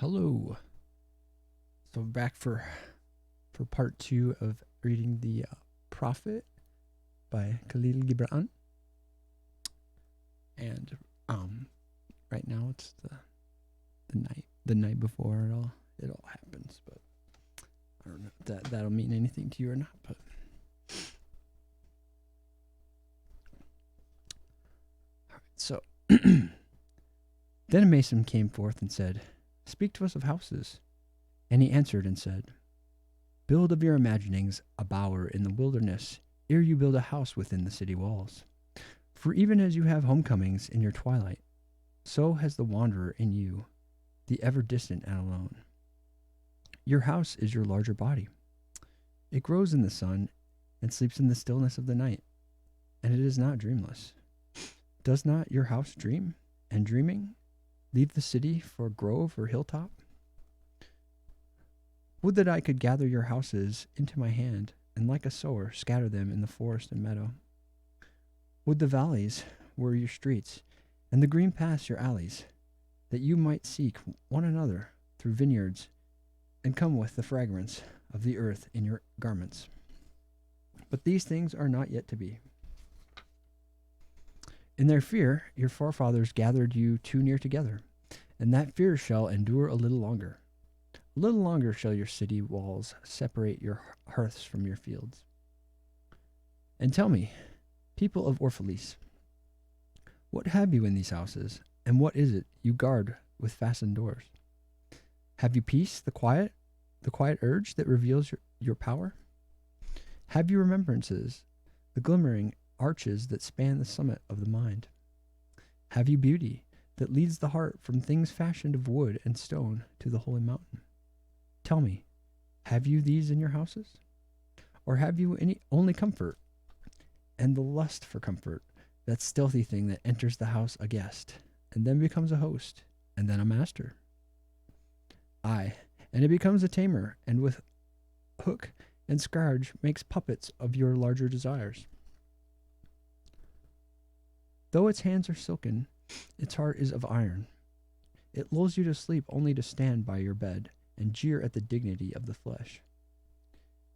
Hello. So back for part two of reading the Prophet by Kahlil Gibran, and right now it's the night before it all happens, but I don't know if that'll mean anything to you or not. But all right, so then a mason came forth and said, "Speak to us of houses." And he answered and said, "Build of your imaginings a bower in the wilderness, ere you build a house within the city walls. For even as you have homecomings in your twilight, so has the wanderer in you, the ever distant and alone. Your house is your larger body. It grows in the sun and sleeps in the stillness of the night, and it is not dreamless. Does not your house dream, and dreaming, leave the city for grove or hilltop? Would that I could gather your houses into my hand, and like a sower scatter them in the forest and meadow. Would the valleys were your streets, and the green paths your alleys, that you might seek one another through vineyards, and come with the fragrance of the earth in your garments. But these things are not yet to be. In their fear your forefathers gathered you too near together, and that fear shall endure a little longer. A little longer shall your city walls separate your hearths from your fields. And tell me, people of Orphalese, what have you in these houses, and what is it you guard with fastened doors? Have you peace, the quiet urge that reveals your power? Have you remembrances, the glimmering arches that span the summit of the mind? Have you beauty that leads the heart from things fashioned of wood and stone to the holy mountain? Tell me, have you these in your houses? Or have you only comfort, and the lust for comfort, that stealthy thing that enters the house a guest, and then becomes a host, and then a master? Aye, and it becomes a tamer, and with hook and scourge makes puppets of your larger desires. Though its hands are silken, its heart is of iron. It lulls you to sleep only to stand by your bed and jeer at the dignity of the flesh.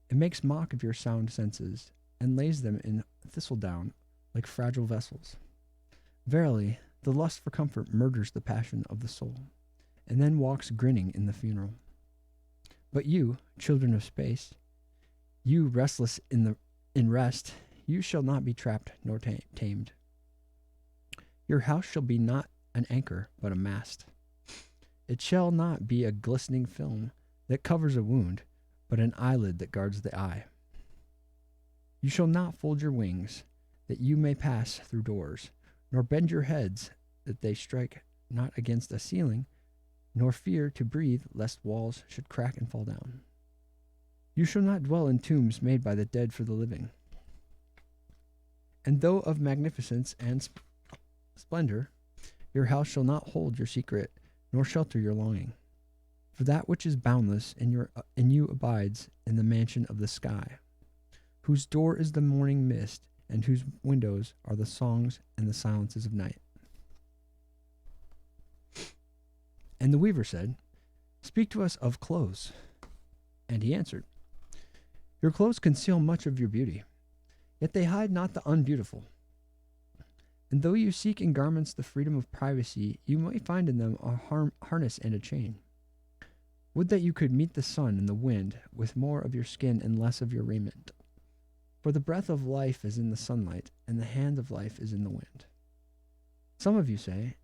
It makes mock of your sound senses, and lays them in thistledown like fragile vessels. Verily, the lust for comfort murders the passion of the soul, and then walks grinning in the funeral. But you, children of space, you restless in rest, you shall not be trapped nor tamed. Your house shall be not an anchor, but a mast. It shall not be a glistening film that covers a wound, but an eyelid that guards the eye. You shall not fold your wings, that you may pass through doors, nor bend your heads, that they strike not against a ceiling, nor fear to breathe, lest walls should crack and fall down. You shall not dwell in tombs made by the dead for the living. And though of magnificence and splendor, your house shall not hold your secret, nor shelter your longing. For that which is boundless in you abides in the mansion of the sky, whose door is the morning mist, and whose windows are the songs and the silences of night. And the weaver said, "Speak to us of clothes." And he answered, "Your clothes conceal much of your beauty, yet they hide not the unbeautiful. And though you seek in garments the freedom of privacy, you may find in them a harness and a chain. Would that you could meet the sun and the wind with more of your skin and less of your raiment. For the breath of life is in the sunlight, and the hand of life is in the wind. Some of you say,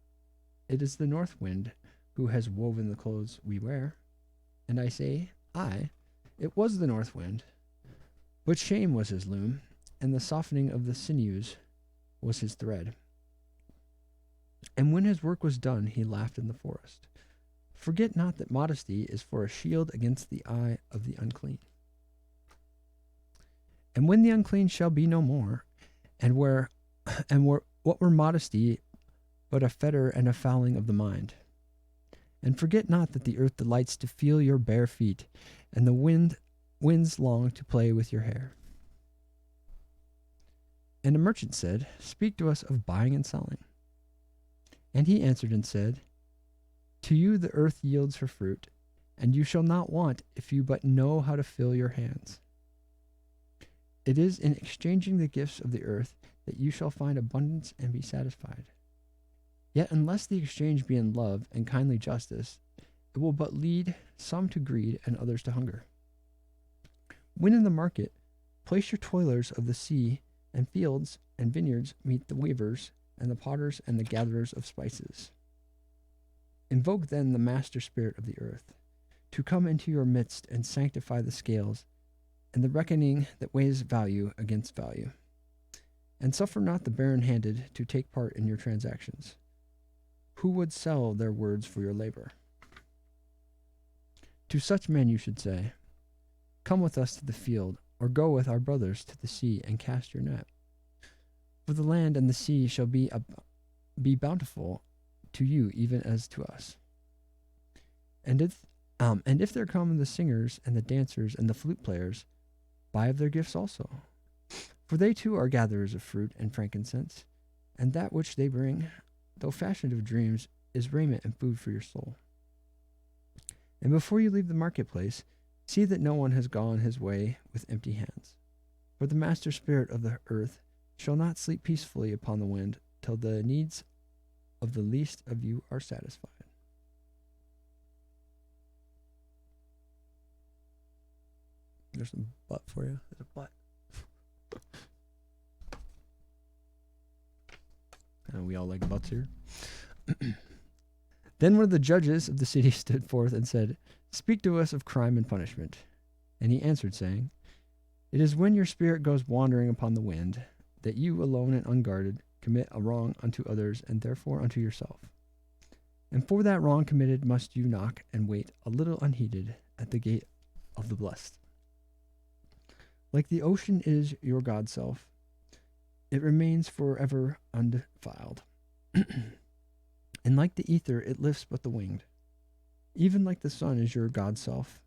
it is the north wind who has woven the clothes we wear. And I say, aye, it was the north wind. But shame was his loom, and the softening of the sinews was his thread. And when his work was done, he laughed in the forest. Forget not that modesty is for a shield against the eye of the unclean. And when the unclean shall be no more, what were modesty but a fetter and a fouling of the mind? And forget not that the earth delights to feel your bare feet, and the winds long to play with your hair. And a merchant said, Speak to us of buying and selling. And he answered and said, To you the earth yields her fruit, and you shall not want if you but know how to fill your hands. It is in exchanging the gifts of the earth that you shall find abundance and be satisfied. Yet unless the exchange be in love and kindly justice, it will but lead some to greed and others to hunger. When in the market, place your toilers of the sea, and fields and vineyards meet the weavers and the potters and the gatherers of spices. Invoke then the master spirit of the earth, to come into your midst and sanctify the scales and the reckoning that weighs value against value. And suffer not the barren-handed to take part in your transactions, who would sell their words for your labor. To such men you should say, come with us to the field, or go with our brothers to the sea and cast your net. For the land and the sea shall be bountiful to you even as to us. And if there come the singers and the dancers and the flute players, buy of their gifts also. For they too are gatherers of fruit and frankincense, and that which they bring, though fashioned of dreams, is raiment and food for your soul. And before you leave the marketplace, see that no one has gone his way with empty hands. For the master spirit of the earth shall not sleep peacefully upon the wind till the needs of the least of you are satisfied. There's some butt for you. There's a butt. And we all like butts here. Then one of the judges of the city stood forth and said, speak to us of crime and punishment. And he answered, saying, it is when your spirit goes wandering upon the wind, that you alone and unguarded commit a wrong unto others, and therefore unto yourself. And for that wrong committed must you knock and wait a little unheeded at the gate of the blessed. Like the ocean is your God self, it remains forever undefiled. And like the ether, it lifts but the winged. Even like the sun is your God self.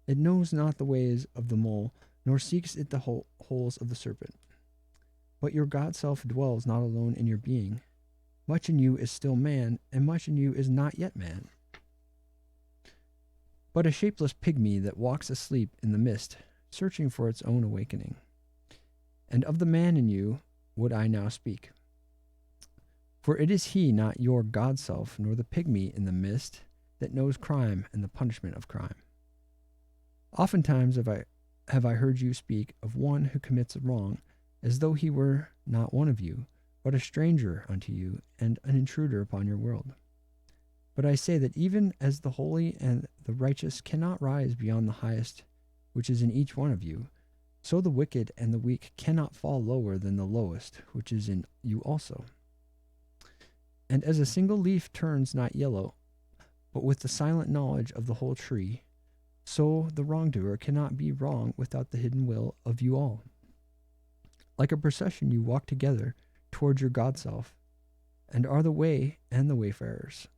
It knows not the ways of the mole, nor seeks it the holes of the serpent. But your God self dwells not alone in your being. Much in you is still man, and much in you is not yet man. But a shapeless pygmy that walks asleep in the mist, searching for its own awakening. And of the man in you would I now speak. For it is he, not your God self, nor the pygmy in the mist, that knows crime and the punishment of crime. Oftentimes have I heard you speak of one who commits a wrong, as though he were not one of you, but a stranger unto you, and an intruder upon your world. But I say that even as the holy and the righteous cannot rise beyond the highest which is in each one of you, so the wicked and the weak cannot fall lower than the lowest which is in you also. And as a single leaf turns not yellow, but with the silent knowledge of the whole tree, so the wrongdoer cannot be wrong without the hidden will of you all. Like a procession you walk together towards your God self, and are the way and the wayfarers.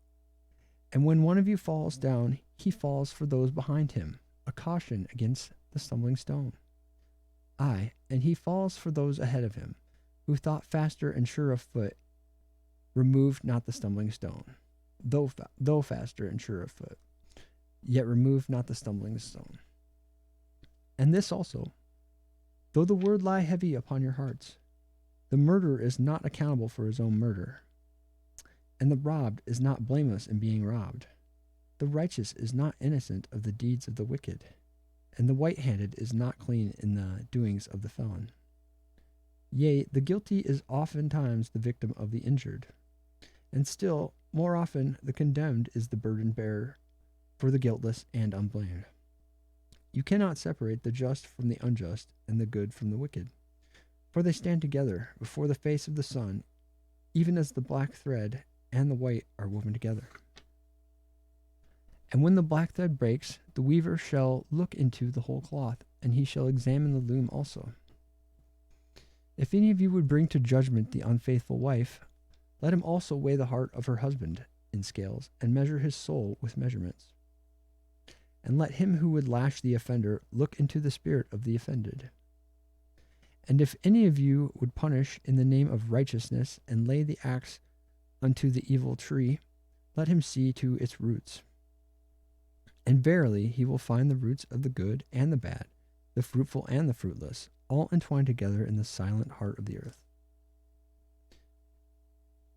And when one of you falls down, he falls for those behind him, a caution against the stumbling stone. Aye, and he falls for those ahead of him, who thought faster and sure of foot, removed not the stumbling stone, though faster and sure of foot, yet removed not the stumbling stone. And this also, though the word lie heavy upon your hearts, the murderer is not accountable for his own murder, and the robbed is not blameless in being robbed. The righteous is not innocent of the deeds of the wicked, and the white-handed is not clean in the doings of the felon. Yea, the guilty is oftentimes the victim of the injured, and still more often the condemned is the burden bearer for the guiltless and unblamed. You cannot separate the just from the unjust, and the good from the wicked, for they stand together before the face of the sun, even as the black thread and the white are woven together. And when the black thread breaks, the weaver shall look into the whole cloth, and he shall examine the loom also. If any of you would bring to judgment the unfaithful wife, let him also weigh the heart of her husband in scales, and measure his soul with measurements. And let him who would lash the offender look into the spirit of the offended. And if any of you would punish in the name of righteousness, and lay the axe unto the evil tree, Let him see to its roots. And verily he will find the roots of the good and the bad, the fruitful and the fruitless, all entwined together in the silent heart of the earth.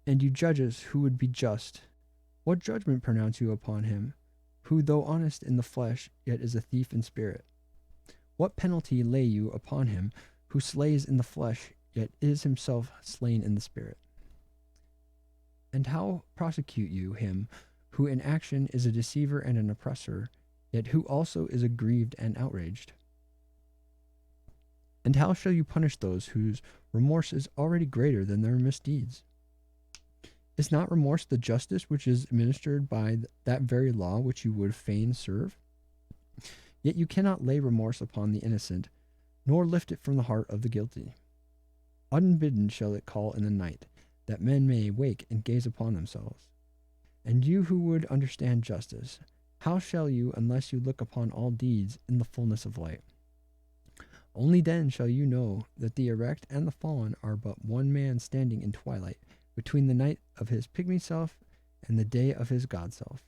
And you judges who would be just, what judgment pronounce you upon him, who though honest in the flesh, yet is a thief in spirit? What penalty lay you upon him, who slays in the flesh, yet is himself slain in the spirit? And how prosecute you him, who in action is a deceiver and an oppressor, yet who also is aggrieved and outraged? And how shall you punish those whose remorse is already greater than their misdeeds? Is not remorse the justice which is administered by that very law which you would fain serve? Yet you cannot lay remorse upon the innocent, nor lift it from the heart of the guilty. Unbidden shall it call in the night, that men may wake and gaze upon themselves. And you who would understand justice, how shall you unless you look upon all deeds in the fullness of light? Only then shall you know that the erect and the fallen are but one man standing in twilight, between the night of his pygmy self and the day of his God self.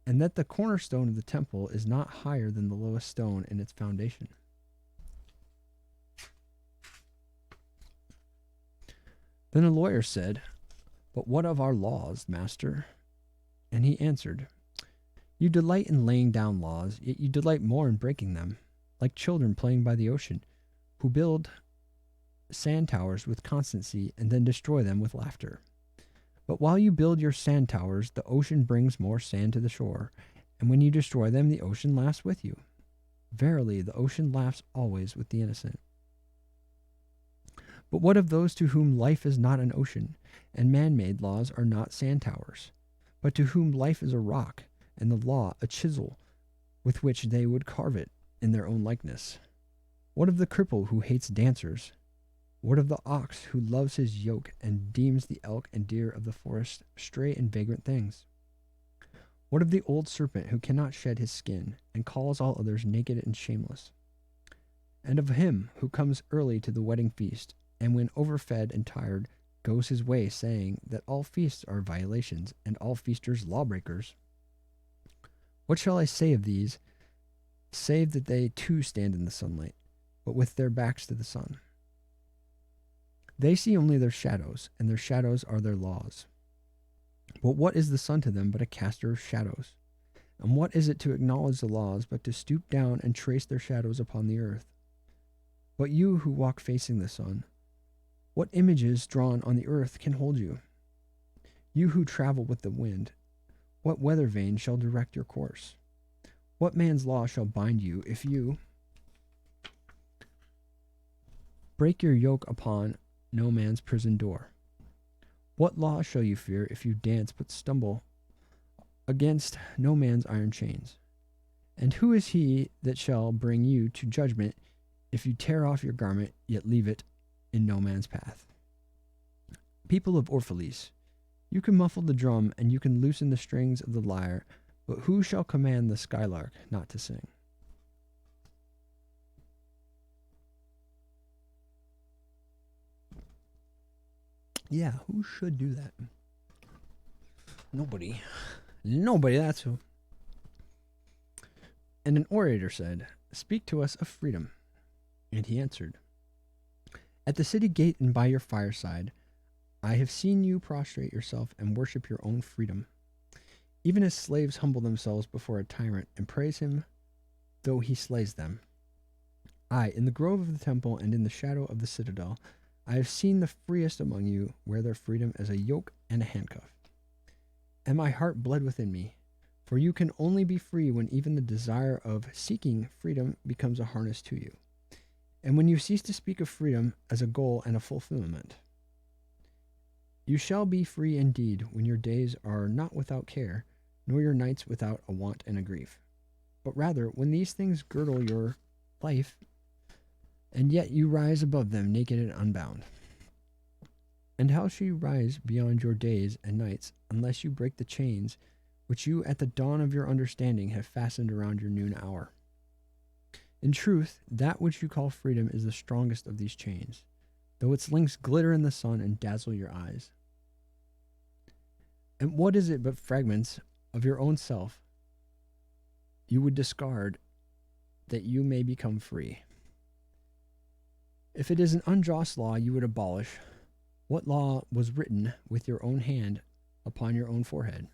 And that the cornerstone of the temple is not higher than the lowest stone in its foundation. Then a lawyer said, But what of our laws, master? And he answered, You delight in laying down laws, yet you delight more in breaking them, like children playing by the ocean, who build sand towers with constancy and then destroy them with laughter. But while you build your sand towers, the ocean brings more sand to the shore, and when you destroy them, the ocean laughs with you. Verily, the ocean laughs always with the innocent. But what of those to whom life is not an ocean, and man-made laws are not sand towers, but to whom life is a rock, and the law a chisel, with which they would carve it in their own likeness? What of the cripple who hates dancers? What of the ox who loves his yoke and deems the elk and deer of the forest stray and vagrant things? What of the old serpent who cannot shed his skin and calls all others naked and shameless? And of him who comes early to the wedding feast and when overfed and tired goes his way, saying that all feasts are violations and all feasters lawbreakers? What shall I say of these, save that they too stand in the sunlight, but with their backs to the sun? They see only their shadows, and their shadows are their laws. But what is the sun to them but a caster of shadows? And what is it to acknowledge the laws but to stoop down and trace their shadows upon the earth? But you who walk facing the sun, what images drawn on the earth can hold you? You who travel with the wind, what weather vane shall direct your course? What man's law shall bind you if you break your yoke upon no man's prison door? What law shall you fear if you dance but stumble against no man's iron chains? And who is he that shall bring you to judgment if you tear off your garment, yet leave it in no man's path? People of Orphalese, you can muffle the drum and you can loosen the strings of the lyre, but who shall command the skylark not to sing? Yeah, who should do that? Nobody. Nobody, that's who. And an orator said, Speak to us of freedom. And he answered, At the city gate and by your fireside, I have seen you prostrate yourself and worship your own freedom, even as slaves humble themselves before a tyrant and praise him though he slays them. Aye, in the grove of the temple and in the shadow of the citadel, I have seen the freest among you wear their freedom as a yoke and a handcuff. And my heart bled within me, for you can only be free when even the desire of seeking freedom becomes a harness to you, and when you cease to speak of freedom as a goal and a fulfillment. You shall be free indeed when your days are not without care, nor your nights without a want and a grief, but rather when these things girdle your life, and yet you rise above them naked and unbound. And how shall you rise beyond your days and nights unless you break the chains which you at the dawn of your understanding have fastened around your noon hour? In truth, that which you call freedom is the strongest of these chains, though its links glitter in the sun and dazzle your eyes. And what is it but fragments of your own self you would discard that you may become free? If it is an unjust law you would abolish, what law was written with your own hand upon your own forehead?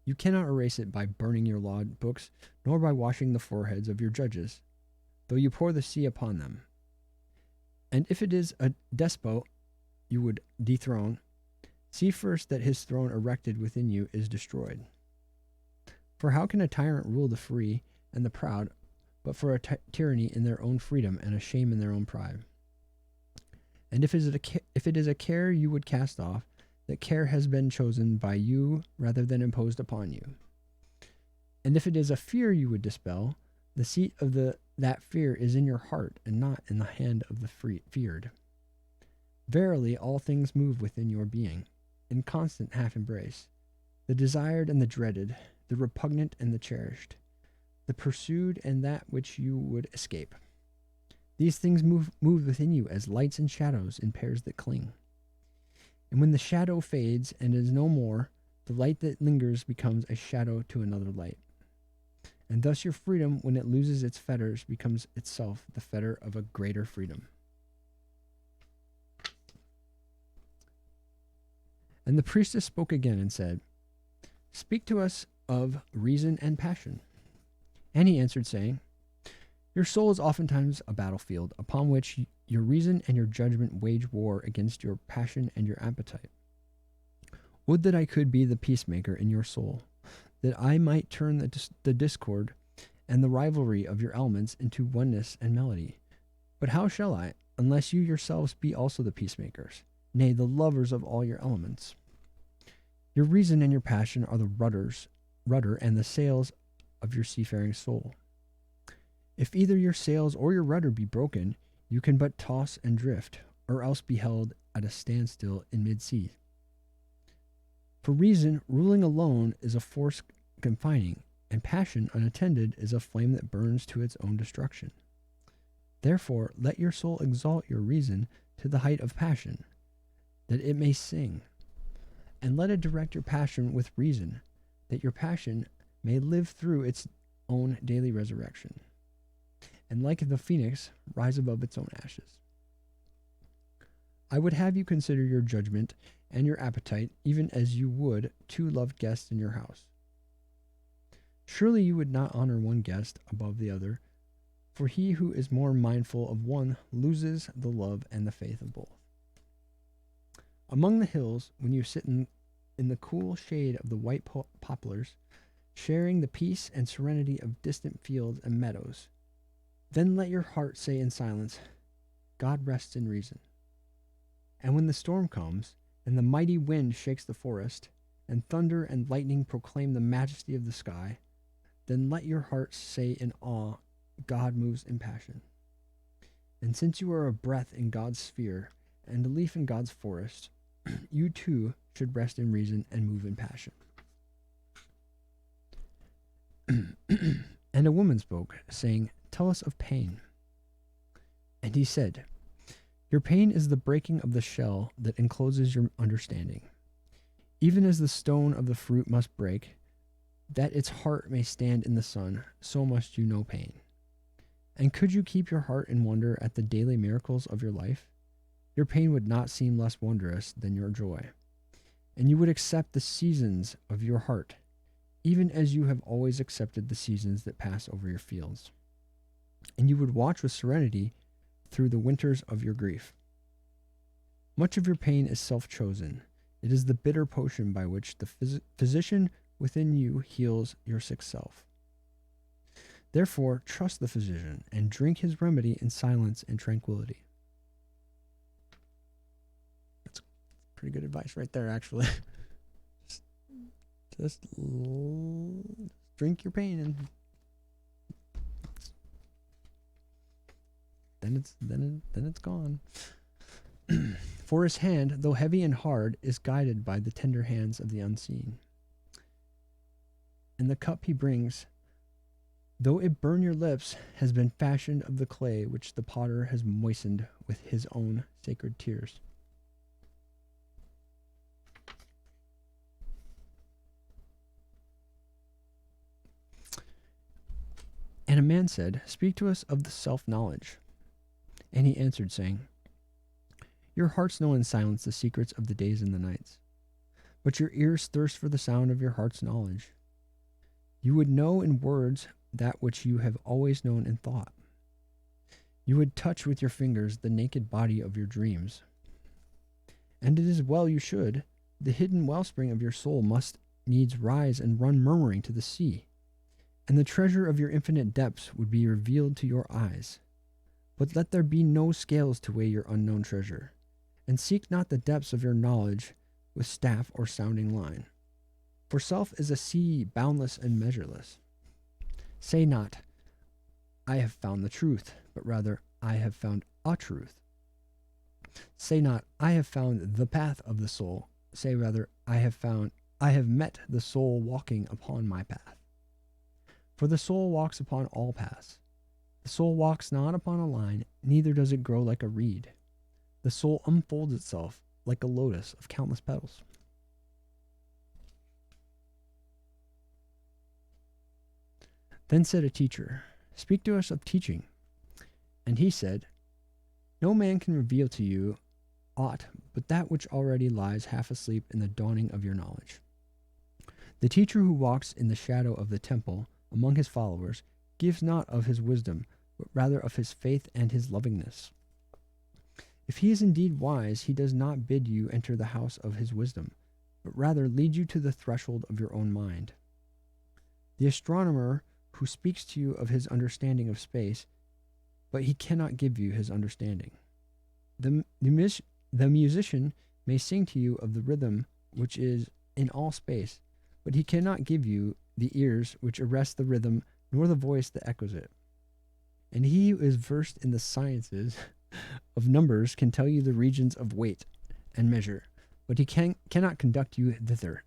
You cannot erase it by burning your law books, nor by washing the foreheads of your judges, though you pour the sea upon them. And if it is a despot you would dethrone, see first that his throne erected within you is destroyed. For how can a tyrant rule the free and the proud, but for a tyranny in their own freedom and a shame in their own pride? And if it is a care you would cast off, that care has been chosen by you rather than imposed upon you. And if it is a fear you would dispel, the seat of that fear is in your heart and not in the hand of the feared. Verily, all things move within your being, in constant half embrace, the desired and the dreaded, the repugnant and the cherished, the pursued and that which you would escape. These things move within you as lights and shadows in pairs that cling. And when the shadow fades and is no more, the light that lingers becomes a shadow to another light. And thus your freedom, when it loses its fetters, becomes itself the fetter of a greater freedom. And the priestess spoke again and said, Speak to us of reason and passion. And he answered, saying, Your soul is oftentimes a battlefield, upon which your reason and your judgment wage war against your passion and your appetite. Would that I could be the peacemaker in your soul, that I might turn the discord and the rivalry of your elements into oneness and melody. But how shall I, unless you yourselves be also the peacemakers, nay, the lovers of all your elements? Your reason and your passion are the rudder and the sails of your seafaring soul. If either your sails or your rudder be broken, you can but toss and drift, or else be held at a standstill in mid-sea. For reason, ruling alone, is a force confining, and passion, unattended, is a flame that burns to its own destruction. Therefore, let your soul exalt your reason to the height of passion, that it may sing, and let it direct your passion with reason, that your passion may live through its own daily resurrection, and like the phoenix, rise above its own ashes. I would have you consider your judgment and your appetite, even as you would two loved guests in your house. Surely you would not honor one guest above the other, for he who is more mindful of one loses the love and the faith of both. Among the hills, when you sit in the cool shade of the white poplars, sharing the peace and serenity of distant fields and meadows, then let your heart say in silence, God rests in reason. And when the storm comes, and the mighty wind shakes the forest, and thunder and lightning proclaim the majesty of the sky, then let your heart say in awe, God moves in passion. And since you are a breath in God's sphere, and a leaf in God's forest, you too should rest in reason and move in passion. And a woman spoke, saying, Tell us of pain. And he said, Your pain is the breaking of the shell that encloses your understanding. Even as the stone of the fruit must break, that its heart may stand in the sun, so must you know pain. And could you keep your heart in wonder at the daily miracles of your life? Your pain would not seem less wondrous than your joy. And you would accept the seasons of your heart, even as you have always accepted the seasons that pass over your fields. And you would watch with serenity through the winters of your grief. Much of your pain is self-chosen. It is the bitter potion by which the physician within you heals your sick self. Therefore, trust the physician and drink his remedy in silence and tranquility. That's pretty good advice right there, actually. just drink your pain and then it's gone. For his hand, though heavy and hard, is guided by the tender hands of the unseen. And the cup he brings, though it burn your lips, has been fashioned of the clay which the potter has moistened with his own sacred tears. And a man said, Speak to us of the self-knowledge. And he answered, saying, Your hearts know in silence the secrets of the days and the nights. But your ears thirst for the sound of your heart's knowledge. You would know in words that which you have always known in thought. You would touch with your fingers the naked body of your dreams. And it is well you should. The hidden wellspring of your soul must needs rise and run murmuring to the sea. And the treasure of your infinite depths would be revealed to your eyes. But let there be no scales to weigh your unknown treasure. And seek not the depths of your knowledge with staff or sounding line. For self is a sea boundless and measureless. Say not, I have found the truth, but rather, I have found a truth. Say not, I have found the path of the soul. Say rather, I have met the soul walking upon my path. For the soul walks upon all paths. The soul walks not upon a line, neither does it grow like a reed. The soul unfolds itself like a lotus of countless petals. Then said a teacher, Speak to us of teaching. And he said, No man can reveal to you aught but that which already lies half asleep in the dawning of your knowledge. The teacher who walks in the shadow of the temple among his followers gives not of his wisdom, but rather of his faith and his lovingness. If he is indeed wise, he does not bid you enter the house of his wisdom, but rather lead you to the threshold of your own mind. The astronomer who speaks to you of his understanding of space, but he cannot give you his understanding. The musician may sing to you of the rhythm which is in all space, but he cannot give you the ears which arrest the rhythm, nor the voice that echoes it. And he who is versed in the sciences of numbers can tell you the regions of weight and measure, but he cannot conduct you thither.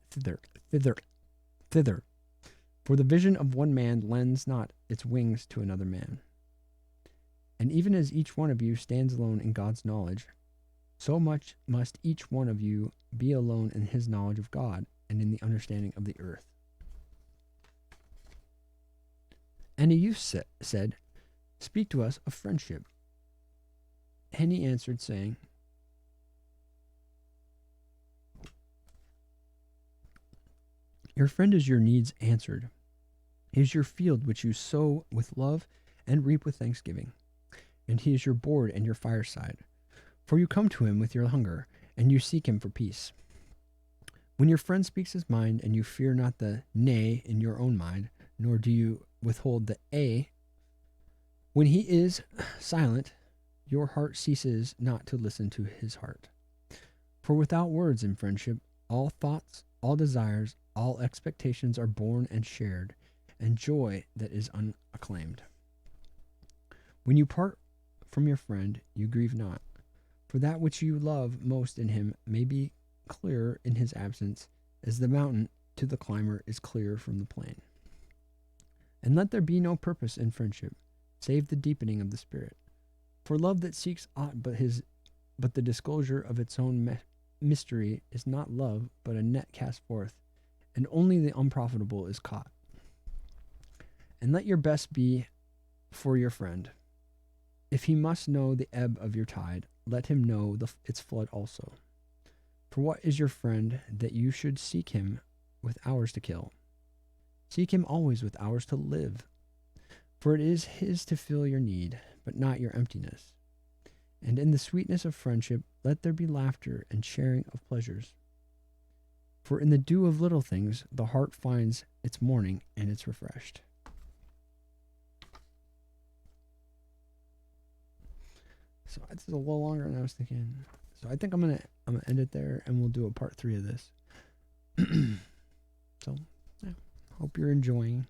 For the vision of one man lends not its wings to another man. And even as each one of you stands alone in God's knowledge, so much must each one of you be alone in his knowledge of God and in the understanding of the earth. And a youth said, Speak to us of friendship. And he answered, saying, Your friend is your needs answered. He is your field which you sow with love and reap with thanksgiving. And he is your board and your fireside. For you come to him with your hunger, and you seek him for peace. When your friend speaks his mind, and you fear not the nay in your own mind, nor do you withhold the a, when he is silent, your heart ceases not to listen to his heart. For without words in friendship, all thoughts, all desires, all expectations are born and shared, and joy that is unacclaimed. When you part from your friend, you grieve not, for that which you love most in him may be clearer in his absence, as the mountain to the climber is clearer from the plain. And let there be no purpose in friendship, save the deepening of the spirit. For love that seeks aught but the disclosure of its own mystery is not love, but a net cast forth, and only the unprofitable is caught. And let your best be for your friend. If he must know the ebb of your tide, let him know its flood also. For what is your friend that you should seek him with hours to kill? Seek him always with hours to live. For it is his to fill your need, but not your emptiness. And in the sweetness of friendship, let there be laughter and sharing of pleasures. For in the dew of little things, the heart finds its morning and it's refreshed. So this is a little longer than I was thinking. So I think I'm gonna end it there, and we'll do a part 3 of this. So yeah, hope you're enjoying.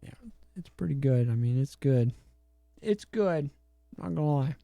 Yeah, it's pretty good. I mean, it's good. It's good. Not gonna lie.